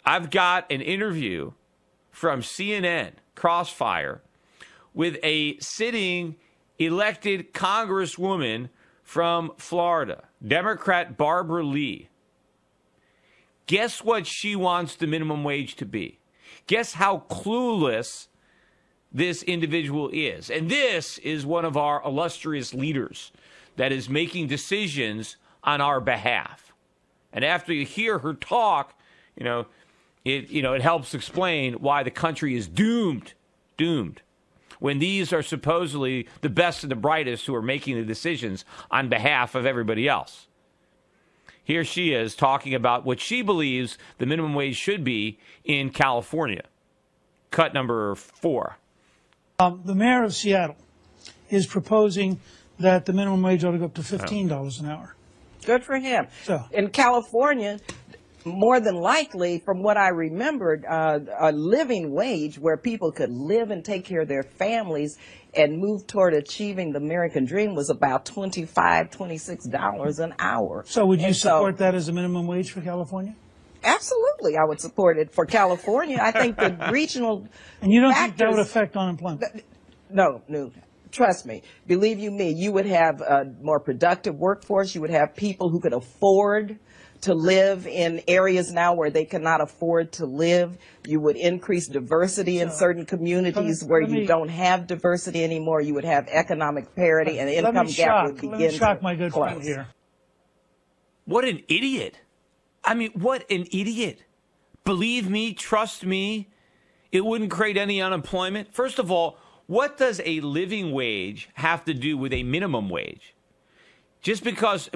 I've got an interview from CNN, Crossfire, with a sitting elected congresswoman from Florida, Democrat Barbara Lee. Guess what she wants the minimum wage to be? Guess how clueless this individual is. And this is one of our illustrious leaders that is making decisions on our behalf. And after you hear her talk, it helps explain why the country is doomed, when these are supposedly the best and the brightest who are making the decisions on behalf of everybody else. Here she is talking about what she believes the minimum wage should be in California. Cut number 4. The mayor of Seattle is proposing that the minimum wage ought to go up to $15 an hour. Good for him. So, in California, more than likely, from what I remembered, a living wage where people could live and take care of their families and move toward achieving the American dream was about $25, $26 an hour. So would you support that as a minimum wage for California? Absolutely, I would support it for California. I think the regional And you don't think that would affect unemployment? No. Trust me. Believe you me, you would have a more productive workforce. You would have people who could afford to live in areas now where they cannot afford to live. You would increase diversity in certain communities where you don't have diversity anymore. You would have economic parity, and the income gap would begin to close. Let me shock my good friend here. What an idiot. I mean, what an idiot. Believe me, trust me, it wouldn't create any unemployment. First of all, what does a living wage have to do with a minimum wage? Just because,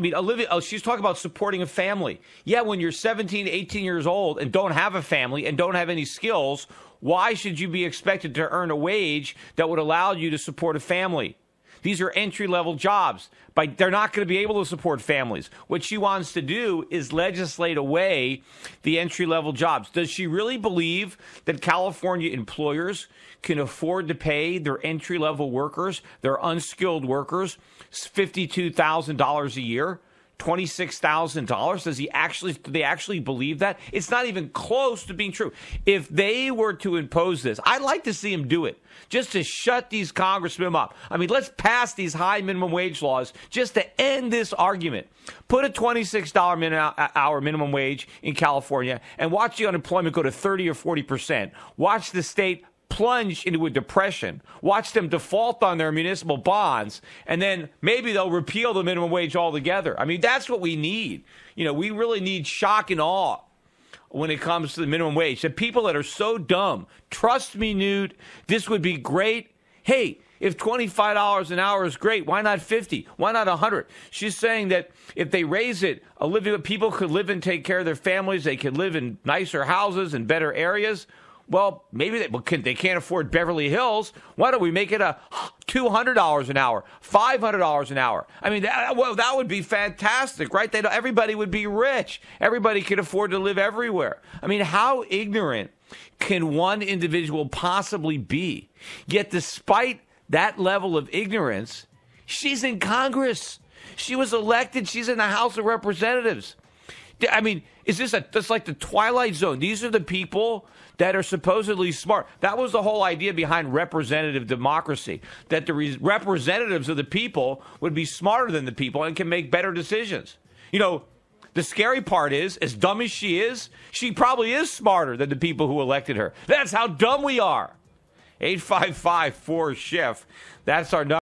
she's talking about supporting a family. Yeah, when you're 17, 18 years old and don't have a family and don't have any skills, why should you be expected to earn a wage that would allow you to support a family? These are entry-level jobs. They're not going to be able to support families. What she wants to do is legislate away the entry-level jobs. Does she really believe that California employers can afford to pay their entry-level workers, their unskilled workers, $52,000 a year? $26,000? Do they actually believe that? It's not even close to being true. If they were to impose this, I'd like to see them do it just to shut these congressmen up. Let's pass these high minimum wage laws just to end this argument. Put a $26 hour minimum wage in California and watch the unemployment go to 30 or 40%. Watch the state plunge into a depression, watch them default on their municipal bonds, and then maybe they'll repeal the minimum wage altogether. That's what we need. We really need shock and awe when it comes to the minimum wage. The people that are so dumb, trust me, Newt, this would be great. Hey, if $25 an hour is great, why not 50? Why not 100? She's saying that if they raise it, people could live and take care of their families. They could live in nicer houses and better areas. Well, maybe they can't afford Beverly Hills. Why don't we make it a $200 an hour, $500 an hour? That would be fantastic, right? Everybody would be rich. Everybody could afford to live everywhere. How ignorant can one individual possibly be? Yet despite that level of ignorance, she's in Congress. She was elected. She's in the House of Representatives. Is this just like the Twilight Zone? These are the people that are supposedly smart. That was the whole idea behind representative democracy, that the representatives of the people would be smarter than the people and can make better decisions. The scary part is, as dumb as she probably is smarter than the people who elected her. That's how dumb we are. 855-4-SCHIFF. That's our number.